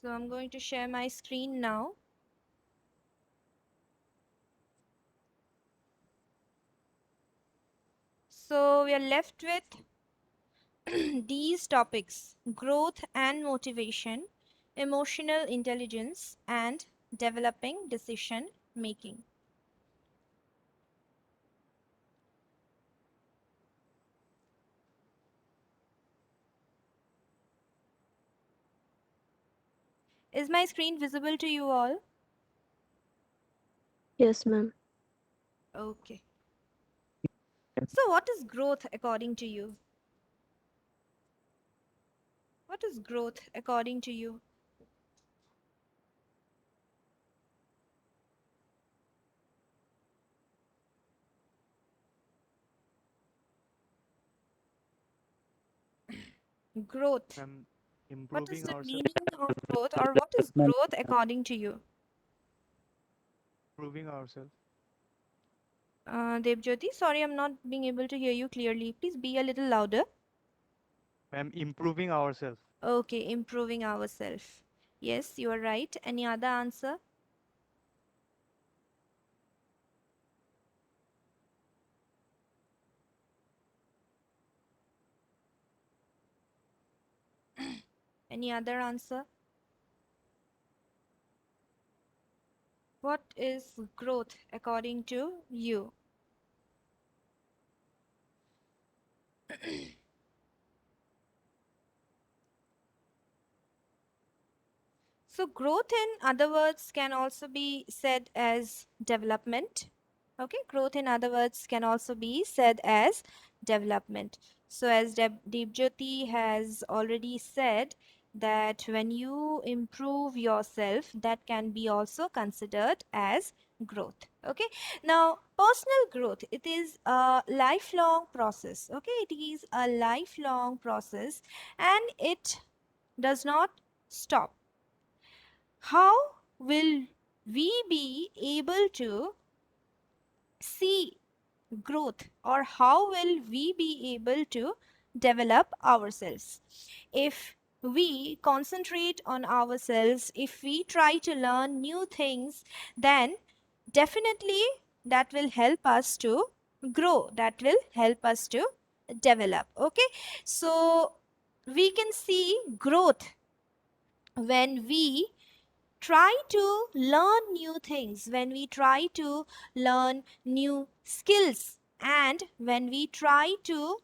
So I'm going to share my screen now. So we are left with these topics: growth and motivation, emotional intelligence, and developing decision making. Is my screen visible to you all? Yes, ma'am. Okay. So, what is growth according to you? What is growth according to you? Growth. I'm What is improving the ourselves, meaning of growth, or what is growth according to you? improving ourselves. Debjyoti, sorry, I'm not being able to hear you clearly. Please be a little louder. I'm improving ourselves. Okay, improving ourselves. Yes, you are right. Any other answer? Any other answer? What is growth according to you? So, growth, in other words, can also be said as development. Okay, growth, in other words, can also be said as development. So, as Deepjyoti has already said, that when you improve yourself, that can be also considered as growth. Okay, now personal growth, it is a lifelong process. Okay, it is a lifelong process and it does not stop. How will we be able to see growth, or how will we be able to develop ourselves? If we concentrate on ourselves, if we try to learn new things, then definitely that will help us to grow, that will help us to develop. Okay, so we can see growth when we try to learn new things, when we try to learn new skills, and when we try to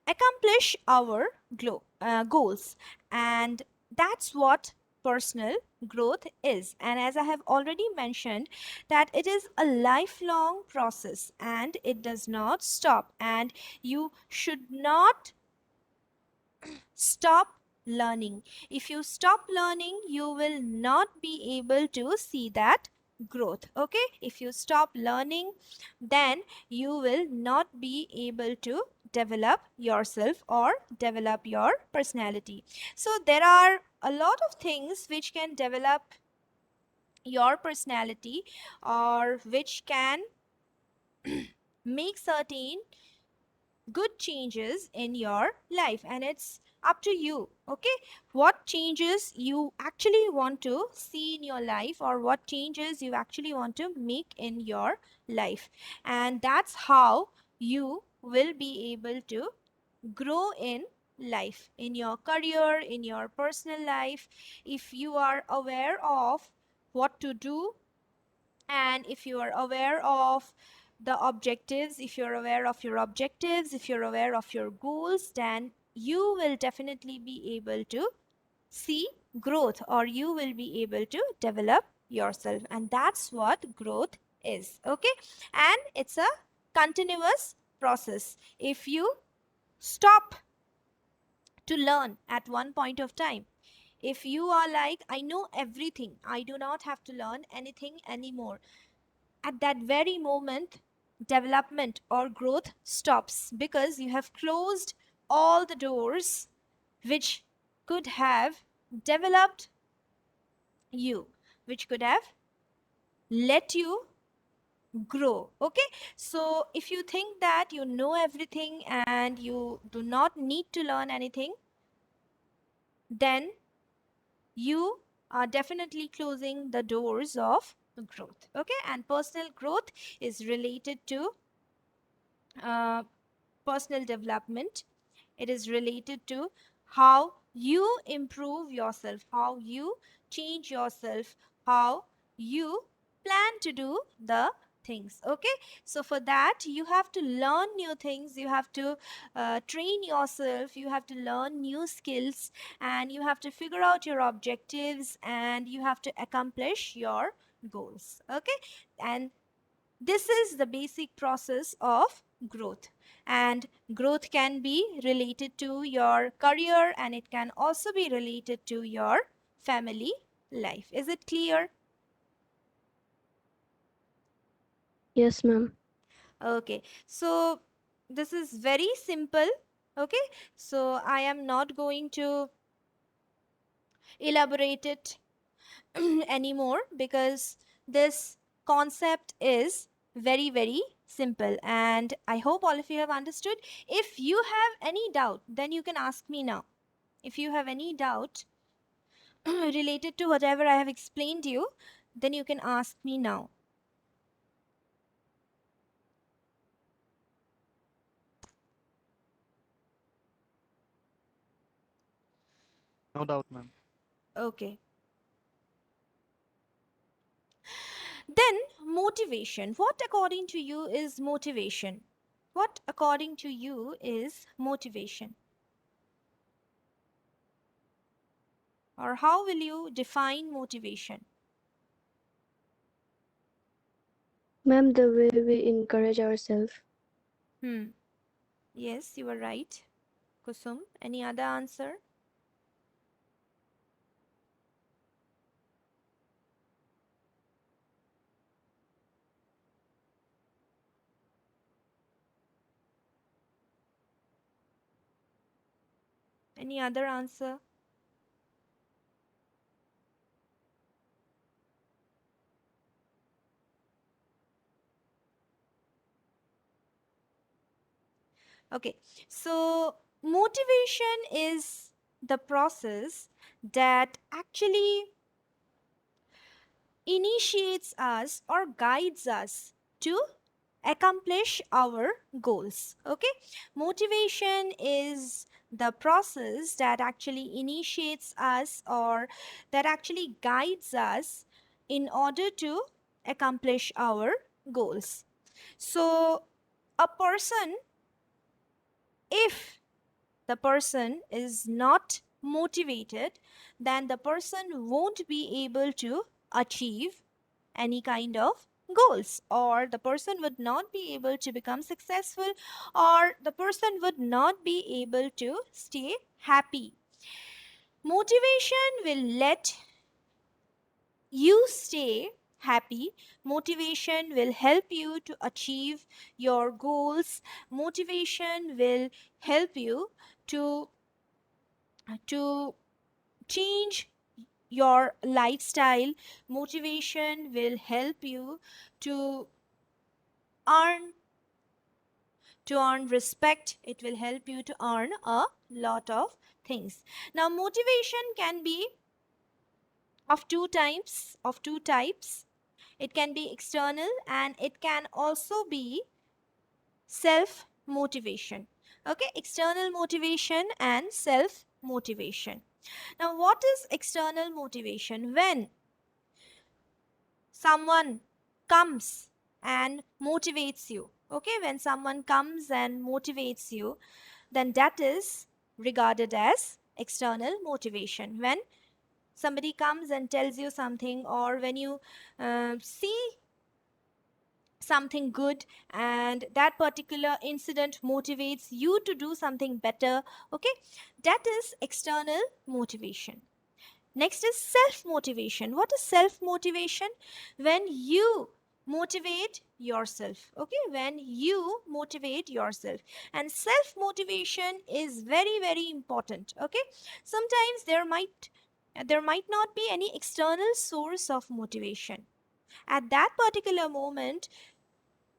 accomplish our goals. And that's what personal growth is. And as I have already mentioned, that it is a lifelong process and it does not stop, and you should not stop learning. If you stop learning, you will not be able to see that growth. Okay, if you stop learning, then you will not be able to develop yourself or develop your personality. So there are a lot of things which can develop your personality, or which can make certain good changes in your life, and it's up to you. Okay, what changes you actually want to see in your life, or what changes you actually want to make in your life, and that's how you will be able to grow in life, in your career, in your personal life. If you are aware of what to do, and if you are aware of the objectives, if you're aware of your objectives, if you're aware of your goals, then you will definitely be able to see growth, or you will be able to develop yourself. And that's what growth is. Okay, and it's a continuous process. If you stop to learn at one point of time, if you are like, I know everything, I do not have to learn anything anymore, at that very moment, development or growth stops, because you have closed all the doors which could have developed you, which could have let you grow. Okay, so if you think that you know everything and you do not need to learn anything, then you are definitely closing the doors of growth. Okay, and personal growth is related to uh, personal development. It is related to how you improve yourself, how you change yourself, how you plan to do the things. Okay, so for that you have to learn new things, you have to train yourself, you have to learn new skills, and you have to figure out your objectives, and you have to accomplish your goals. Okay, and this is the basic process of growth. And growth can be related to your career, and it can also be related to your family life. Is it clear? Yes, ma'am. Okay, so this is very simple. Okay, so I am not going to elaborate it anymore, because this concept is very very simple, and I hope all of you have understood. If you have any doubt, then you can ask me now. If you have any doubt related to whatever I have explained to you, then you can ask me now. No doubt, ma'am. Okay, then motivation. What according to you is motivation? What according to you is motivation? Or how will you define motivation? Ma'am, the way we encourage ourselves. Hmm. Yes, you are right. Kusum, any other answer? Any other answer? Okay, so motivation is the process that actually initiates us or guides us to accomplish our goals. Okay, motivation is the process that actually initiates us or that actually guides us in order to accomplish our goals. So a person, if the person is not motivated, then the person won't be able to achieve any kind of goals, or the person would not be able to become successful, or the person would not be able to stay happy. Motivation will let you stay happy. Motivation will help you to achieve your goals. Motivation will help you to change your lifestyle. Motivation will help you to earn respect. It will help you to earn a lot of things. Now motivation can be of two types. It can be external, and it can also be self motivation. Okay, external motivation and self motivation. Now what is external motivation? When someone comes and motivates you. Okay, when someone comes and motivates you, then that is regarded as external motivation. When somebody comes and tells you something, or when you see something good, and that particular incident motivates you to do something better, okay, that is external motivation. Next is self motivation. What is self motivation? When you motivate yourself. Okay, when you motivate yourself. And self motivation is very very important. Okay, sometimes there might not be any external source of motivation. At that particular moment,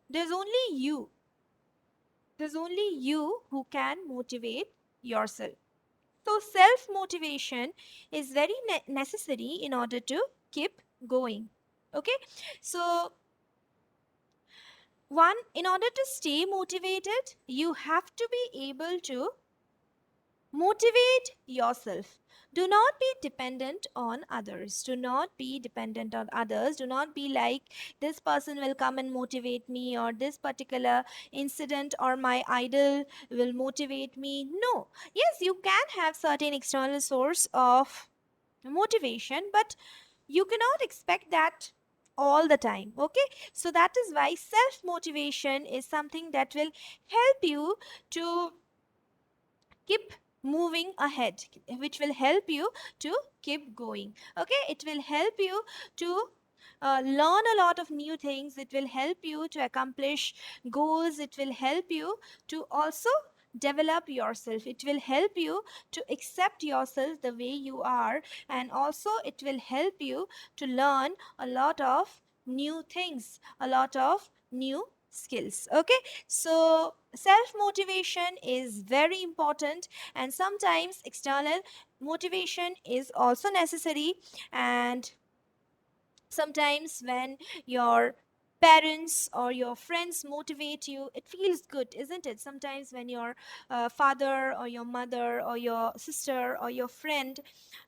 there's only you. There's only you who can motivate yourself. So self motivation is very necessary in order to keep going. Okay, so one, in order to stay motivated, you have to be able to motivate yourself. Do not be dependent on others. Do not be dependent on others. Do not be like, this person will come and motivate me, or this particular incident or my idol will motivate me. No. Yes, you can have certain external source of motivation, but you cannot expect that all the time. Okay, so that is why self motivation is something that will help you to keep moving ahead, which will help you to keep going. Okay, it will help you to learn a lot of new things. It will help you to accomplish goals. It will help you to also develop yourself. It will help you to accept yourself the way you are, and also it will help you to learn a lot of new things, a lot of new skills. Okay, so self motivation is very important, and sometimes external motivation is also necessary. And sometimes when your parents or your friends motivate you, it feels good, isn't it? Sometimes when your father or your mother or your sister or your friend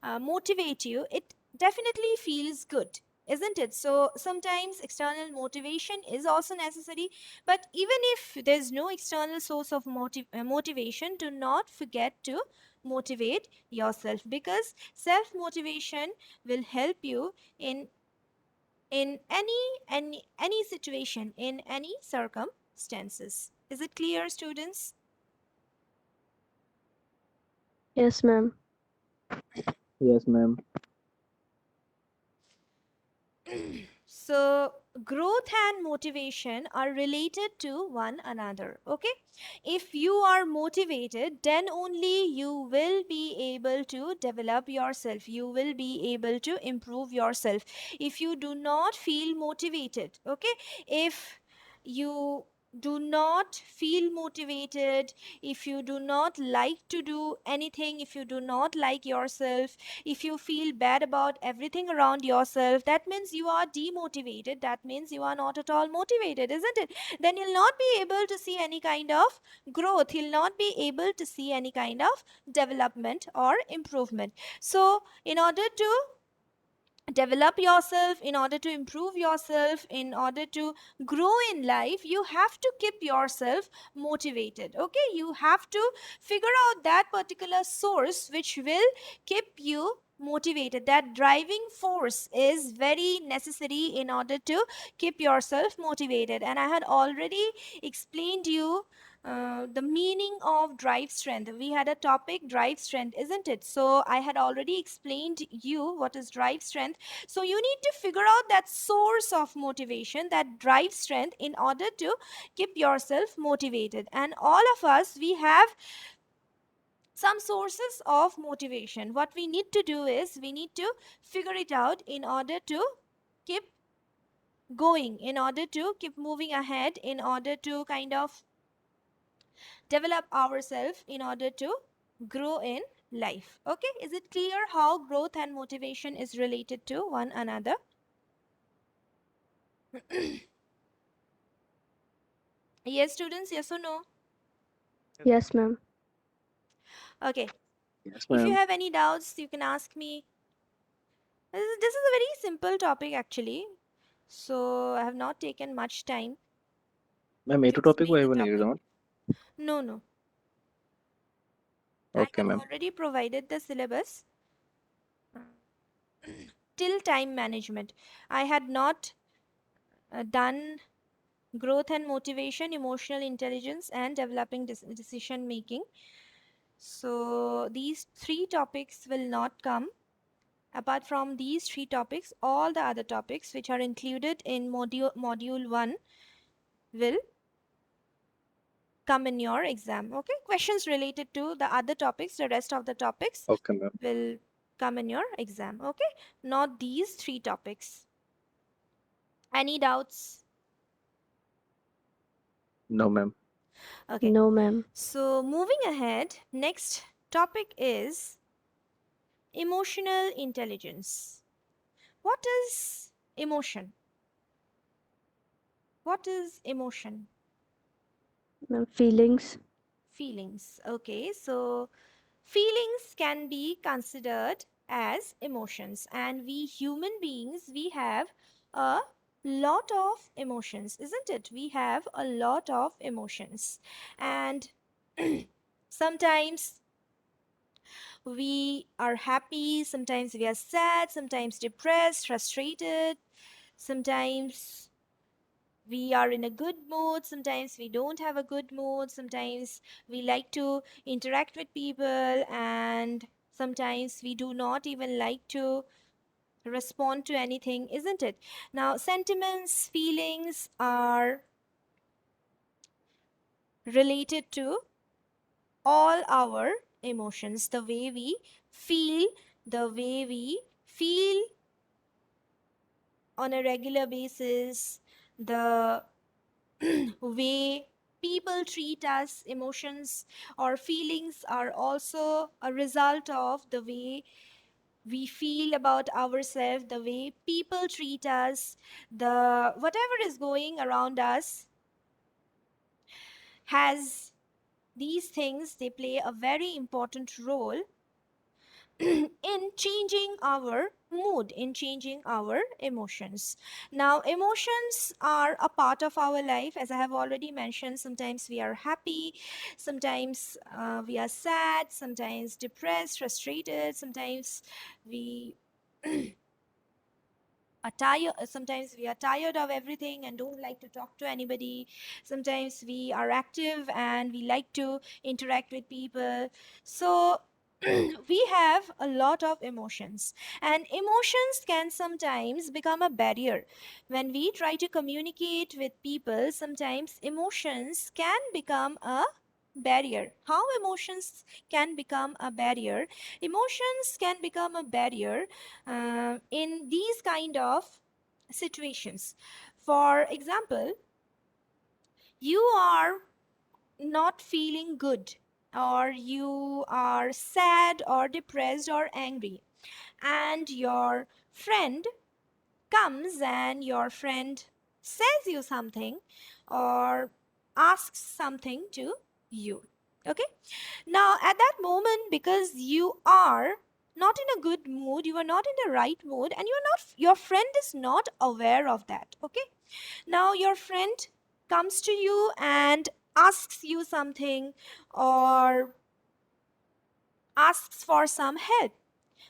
motivate you, it definitely feels good, isn't it? So sometimes external motivation is also necessary. But even if there's no external source of motivation, do not forget to motivate yourself, because self motivation will help you in any situation, in any circumstances. Is it clear, students? Yes, ma'am. Yes, ma'am. So growth and motivation are related to one another. Okay, if you are motivated, then only you will be able to develop yourself, you will be able to improve yourself. If you do not feel motivated, okay, if you do not feel motivated, if you do not like to do anything, if you do not like yourself, if you feel bad about everything around yourself, that means you are demotivated. That means you are not at all motivated, isn't it? Then you'll not be able to see any kind of growth. You'll not be able to see any kind of development or improvement. So, in order to develop yourself, in order to improve yourself, in order to grow in life, you have to keep yourself motivated. Okay, you have to figure out that particular source which will keep you motivated. That driving force is very necessary in order to keep yourself motivated. And I had already explained you the meaning of drive strength. We had a topic, drive strength, isn't it? So I had already explained you what is drive strength. So you need to figure out that source of motivation, that drive strength, in order to keep yourself motivated. And all of us, we have some sources of motivation. What we need to do is we need to figure it out in order to keep going, in order to keep moving ahead, in order to kind of develop ourselves, in order to grow in life. Okay, is it clear how growth and motivation is related to one another? Yes, students, yes or no? Yes, ma'am. Okay, Yes, if you ma'am. have any doubts, you can ask me. This is a very simple topic actually, so I have not taken much time Ma'am, to A2 topic explain why the even topic. exam? No, I Okay, have ma'am. already provided the syllabus till time management. I had not done growth and motivation, emotional intelligence, and developing decision making. So these three topics will not come. Apart from these three topics, all the other topics which are included in module 1 will come in your exam. Okay, questions related to the other topics, the rest of the topics Okay, ma'am. will come in your exam. Okay, not these three topics. Any doubts? No, ma'am. Okay, No, ma'am. so moving ahead, next topic is emotional intelligence. What is emotion? What is emotion? Ma'am, feelings. Feelings. Okay, so feelings can be considered as emotions, and we human beings, we have a lot of emotions, isn't it? We have a lot of emotions, and sometimes we are happy, sometimes we are sad, sometimes depressed, frustrated, sometimes we are in a good mood, sometimes we don't have a good mood, sometimes we like to interact with people, and sometimes we do not even like to respond to anything, isn't it? Now, sentiments, feelings are related to all our emotions, the way we feel, the way we feel on a regular basis, the way people treat us. Emotions or feelings are also a result of the way we feel about ourselves, the way people treat us, the whatever is going around us has these things, they play a very important role in changing our mood, in changing our emotions. Now, emotions are a part of our life, as I have already mentioned. Sometimes we are happy, sometimes we are sad, sometimes depressed, frustrated, sometimes we are tired, sometimes we are tired of everything and don't like to talk to anybody, sometimes we are active and we like to interact with people. So we have a lot of emotions, and emotions can sometimes become a barrier when we try to communicate with people. Sometimes emotions can become a barrier. How emotions can become a barrier? Emotions can become a barrier in these kind of situations. For example, you are not feeling good, or you are sad or depressed or angry, and your friend comes and your friend says you something or asks something to you. Okay, now at that moment, because you are not in a good mood, you are not in the right mood, and your friend is not aware of that. Okay, now your friend comes to you and asks you something, or asks for some help,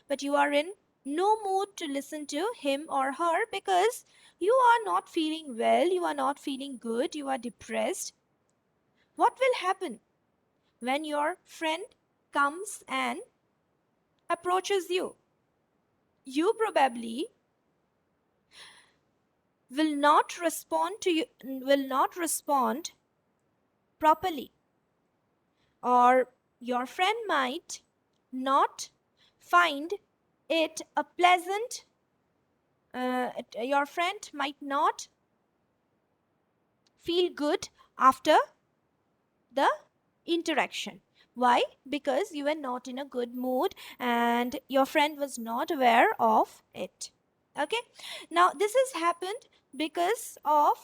but you are in no mood to listen to him or her because you are not feeling well, you are not feeling good, you are depressed. What will happen when your friend comes and approaches you? You probably will not respond properly, or your friend might not find it a pleasant your friend might not feel good after the interaction. Why? Because you were not in a good mood and your friend was not aware of it. Okay, now this has happened because of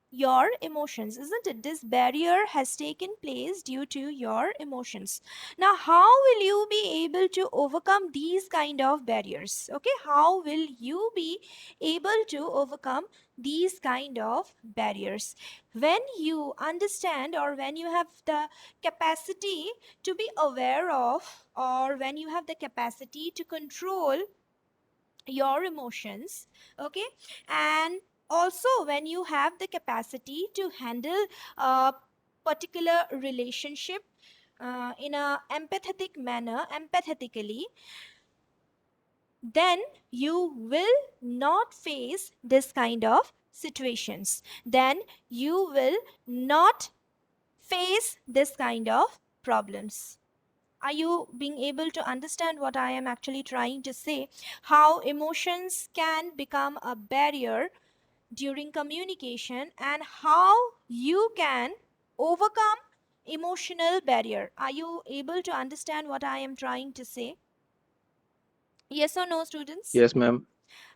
your emotions, isn't it? This barrier has taken place due to your emotions. Now, how will you be able to overcome these kind of barriers? Okay, how will you be able to overcome these kind of barriers? When you understand, or when you have the capacity to be aware of, or when you have the capacity to control your emotions. Okay, and also when you have the capacity to handle a particular relationship in a empathetic manner, empathetically, then you will not face this kind of situations, then you will not face this kind of problems. Are you being able to understand what I am actually trying to say? How emotions can become a barrier during communication, and how you can overcome emotional barrier. Are you able to understand what I am trying to say? Yes or no, students? Yes, ma'am.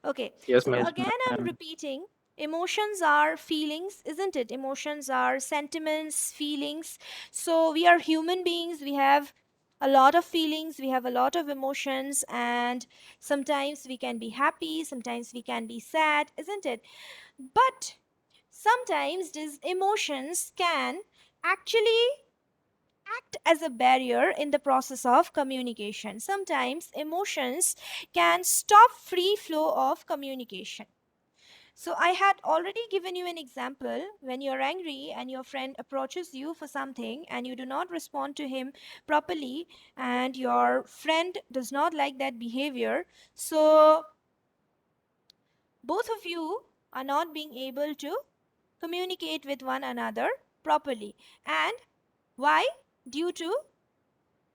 Okay, Yes, so ma'am. again, I'm repeating. Emotions are feelings, isn't it? Emotions are sentiments, feelings. So we are human beings. We have a lot of feelings, we have a lot of emotions, and sometimes we can be happy, sometimes we can be sad, isn't it? But sometimes these emotions can actually act as a barrier in the process of communication. Sometimes emotions can stop free flow of communication. So I had already given you an example. When you're angry and your friend approaches you for something and you do not respond to him properly, and your friend does not like that behavior, so both of you are not being able to communicate with one another properly. And why? Due to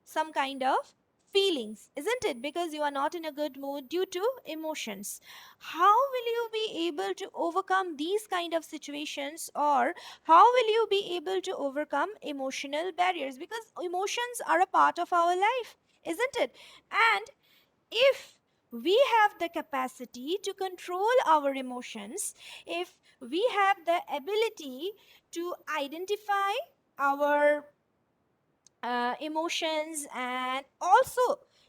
some kind of feelings, isn't it? Because you are not in a good mood due to emotions. How will you be able to overcome these kind of situations, or how will you be able to overcome emotional barriers? Because emotions are a part of our life, isn't it? And if we have the capacity to control our emotions, if we have the ability to identify our emotions, and also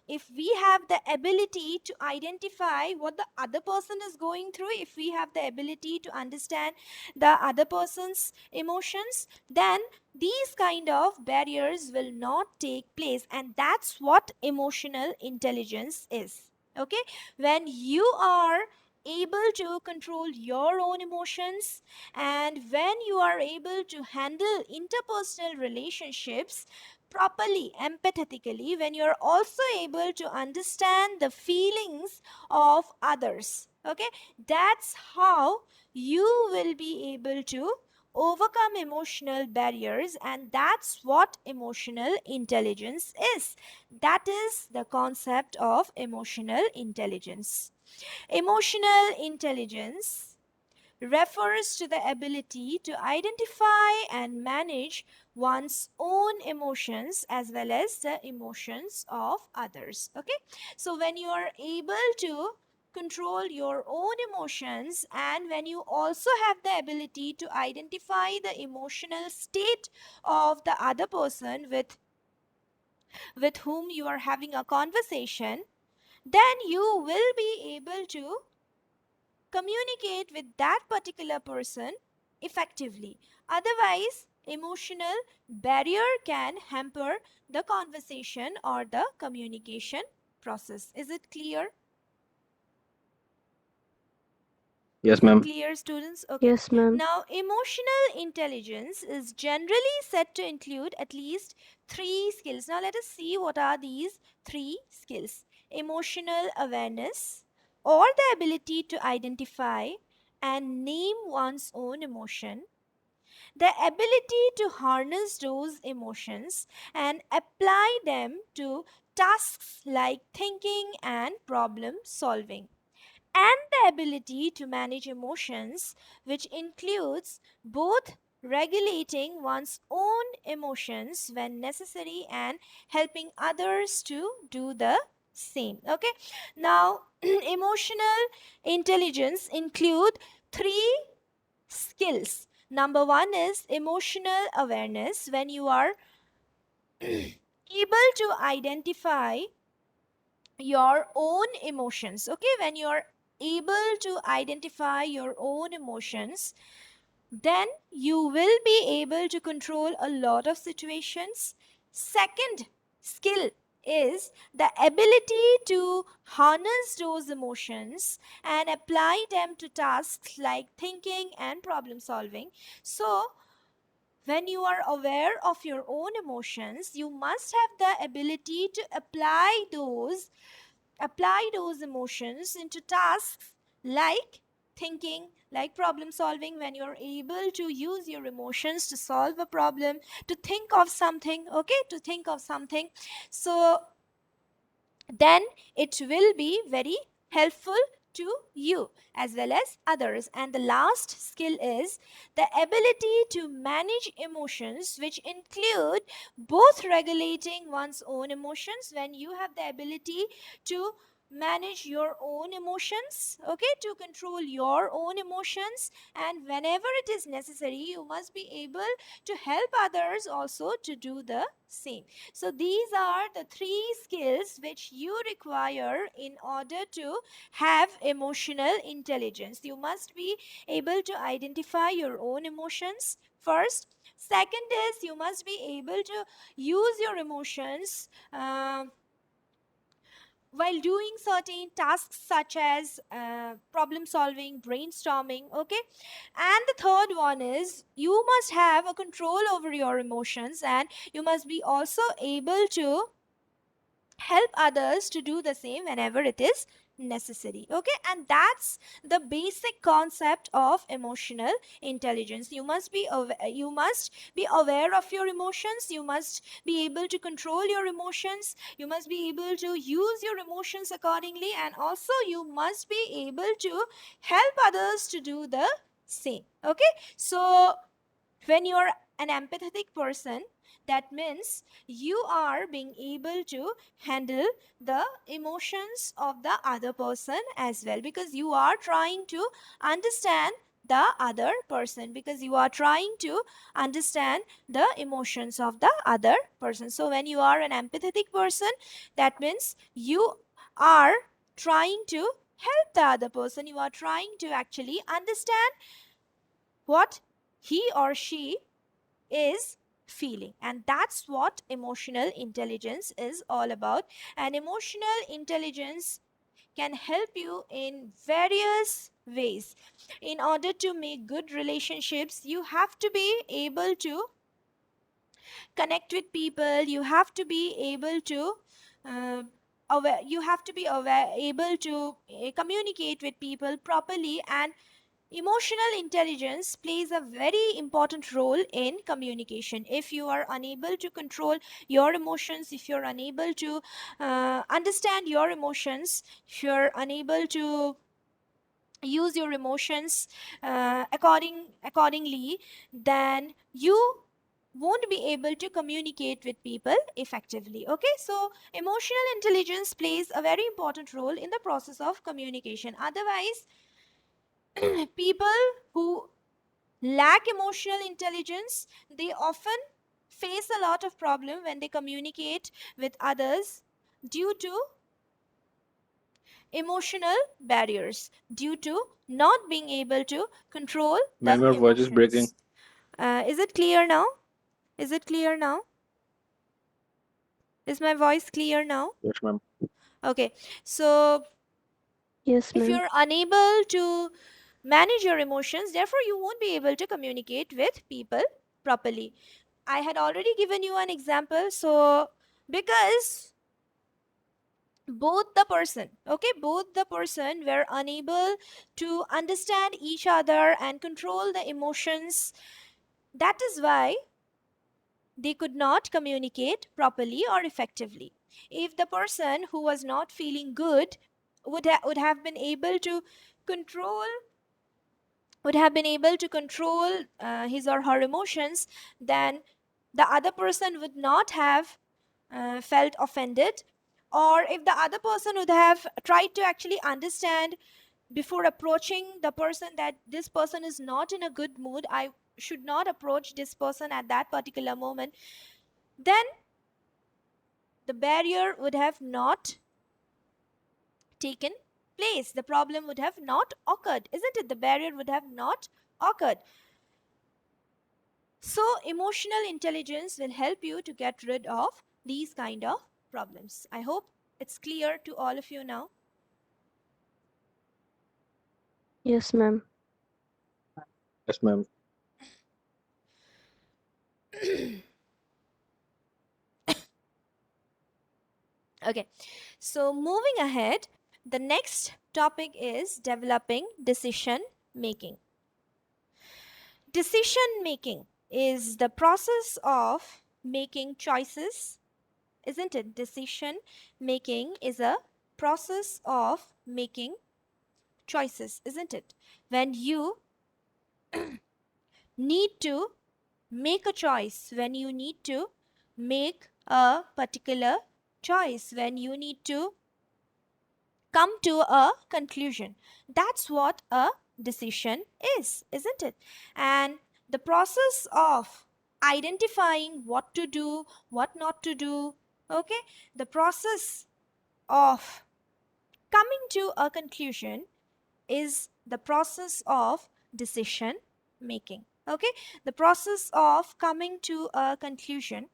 if we have the ability to identify what the other person is going through, if we have the ability to understand the other person's emotions, then these kind of barriers will not take place. And that's what emotional intelligence is. Okay, when you are able to control your own emotions, and when you are able to handle interpersonal relationships properly, empathetically, when you're also able to understand the feelings of others, okay, that's how you will be able to overcome emotional barriers. And that's what emotional intelligence is. That is the concept of emotional intelligence. Emotional intelligence refers to the ability to identify and manage one's own emotions as well as the emotions of others. Okay, so when you are able to control your own emotions, and when you also have the ability to identify the emotional state of the other person with whom you are having a conversation, then you will be able to communicate with that particular person effectively. Otherwise, emotional barrier can hamper the conversation or the communication process. Is it clear? Yes, Is it ma'am. clear, students? Okay. Yes, ma'am. Now, emotional intelligence is generally said to include at least 3 skills. Now, let us see what are these 3 skills. Emotional awareness, or the ability to identify and name one's own emotion, the ability to harness those emotions and apply them to tasks like thinking and problem solving, and the ability to manage emotions, which includes both regulating one's own emotions when necessary and helping others to do the same. Okay, now emotional intelligence include 3 skills. Number one is emotional awareness, when you are able to identify your own emotions. Okay, when you're able to identify your own emotions, then you will be able to control a lot of situations. Second skill is the ability to harness those emotions and apply them to tasks like thinking and problem solving. So when you are aware of your own emotions, you must have the ability to apply those emotions into tasks like thinking, like problem solving. When you're able to use your emotions to solve a problem, to think of something, okay, to think of something, so then it will be very helpful to you as well as others. And the last skill is the ability to manage emotions, which include both regulating one's own emotions, when you have the ability to manage your own emotions, okay, to control your own emotions, and whenever it is necessary, you must be able to help others also to do the same. So these are the 3 skills which you require in order to have emotional intelligence. You must be able to identify your own emotions first. Second is you must be able to use your emotions while doing certain tasks such as problem solving, brainstorming, okay. And the third one is you must have a control over your emotions, and you must be also able to help others to do the same whenever it is necessary, okay. And that's the basic concept of emotional intelligence. You must be aware of your emotions, you must be able to control your emotions, you must be able to use your emotions accordingly, and also you must be able to help others to do the same, okay. So when you're an empathetic person, that means you are being able to handle the emotions of the other person as well, because you are trying to understand the other person, because you are trying to understand the emotions of the other person. So when you are an empathetic person, that means you are trying to help the other person, you are trying to actually understand what he or she is feeling. And that's what emotional intelligence is all about. And emotional intelligence can help you in various ways. In order to make good relationships, you have to be able to connect with people, you have to be able to you have to be able to communicate with people properly. And emotional intelligence plays a very important role in communication. If you are unable to control your emotions, if you're unable to understand your emotions, if you're unable to use your emotions accordingly, then you won't be able to communicate with people effectively, okay. So emotional intelligence plays a very important role in the process of communication. Otherwise, people who lack emotional intelligence, they often face a lot of problem when they communicate with others due to emotional barriers, due to not being able to control the Ma'am, your voice is breaking. emotions. Is it clear now? Is it clear now? Is my voice clear now? Yes, ma'am. Okay, so Yes, if ma'am. you're unable to manage your emotions, therefore you won't be able to communicate with people properly. I had already given you an example. So because both the person were unable to understand each other and control the emotions, that is why they could not communicate properly or effectively. If the person who was not feeling good would have been able to control his or her emotions, then the other person would not have felt offended. Or if the other person would have tried to actually understand before approaching the person that this person is not in a good mood, I should not approach this person at that particular moment, then the barrier would have not taken place. The problem would have not occurred, isn't it? The barrier would have not occurred. So emotional intelligence will help you to get rid of these kind of problems. I hope it's clear to all of you now. Yes, ma'am. Yes, ma'am. Okay, so moving ahead, the next topic is developing decision making. Decision making is the process of making choices, isn't it? Decision making is a process of making choices, isn't it? When you need to make a choice, when you need to make a particular choice, when you need to come to a conclusion. That's what a decision is, isn't it? And the process of identifying what to do, what not to do, okay, the process of coming to a conclusion is the process of decision making. Okay, the process of coming to a conclusion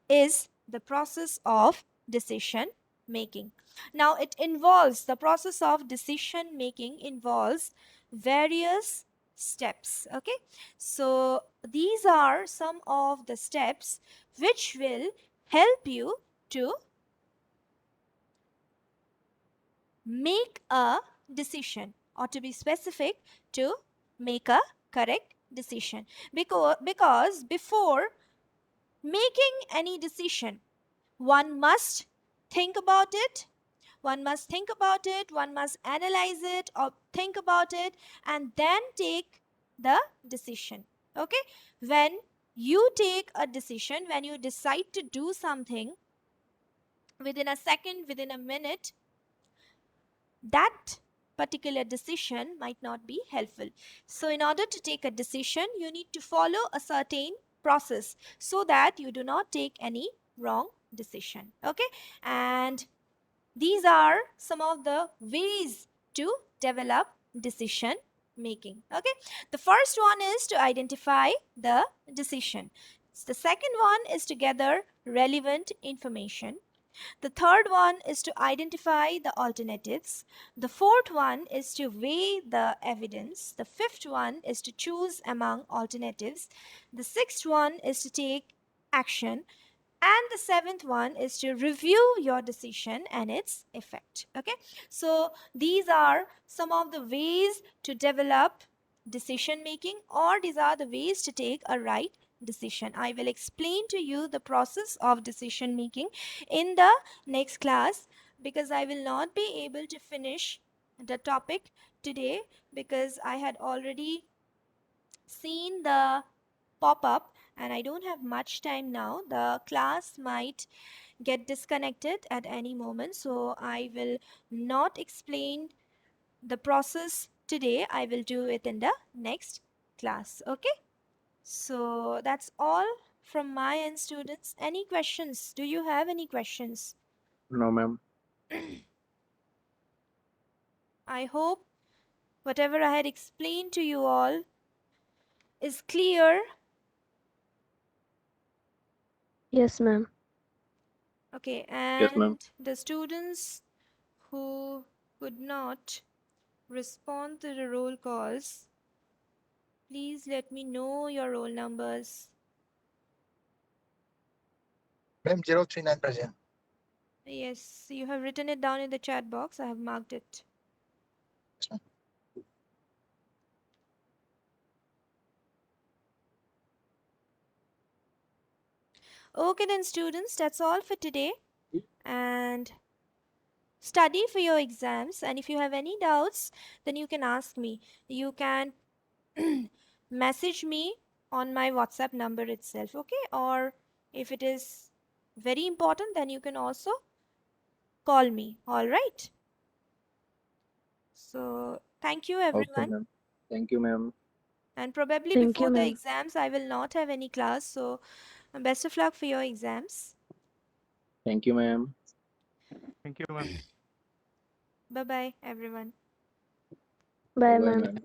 is the process of decision making. Now, it involves the process of decision making involves various steps. Okay, so these are some of the steps which will help you to make a decision, or to be specific, to make a correct decision. Because before making any decision, one must think about it, one must think about it, one must analyze it or think about it, and then take the decision. Okay, when you take a decision, when you decide to do something, within a second, within a minute, that particular decision might not be helpful. So in order to take a decision, you need to follow a certain process so that you do not take any wrong decision. Okay, and these are some of the ways to develop decision making. Okay, the first one is to identify the decision. The second one is to gather relevant information. The third one is to identify the alternatives. The fourth one is to weigh the evidence. The fifth one is to choose among alternatives. The sixth one is to take action. And the seventh one is to review your decision and its effect. Okay, so these are some of the ways to develop decision making, or these are the ways to take a right decision. I will explain to you the process of decision making in the next class, because I will not be able to finish the topic today, because I had already seen the pop-up and I don't have much time now. The class might get disconnected at any moment, so I will not explain the process today. I will do it in the next class. Okay, so that's all from my end, students. Any questions? Do you have any questions? No, ma'am. I hope whatever I had explained to you all is clear. Yes, ma'am. Okay, Yes, ma'am. and the students who could not respond to the roll calls, please let me know your roll numbers. Ma'am, 039 present. Yes, you have written it down in the chat box. I have marked it. Yes, ma'am. Okay then, students, that's all for today. And study for your exams, and if you have any doubts, then you can ask me. You can message me on my WhatsApp number itself, okay? Or if it is very important, then you can also call me. All right, so thank you Okay, everyone. ma'am. Thank you, ma'am. And probably Thank before you, the ma'am. exams I will not have any class, so best of luck for your exams. Thank you, ma'am. Thank you, ma'am. Bye bye everyone. Bye, Bye-bye, ma'am. ma'am.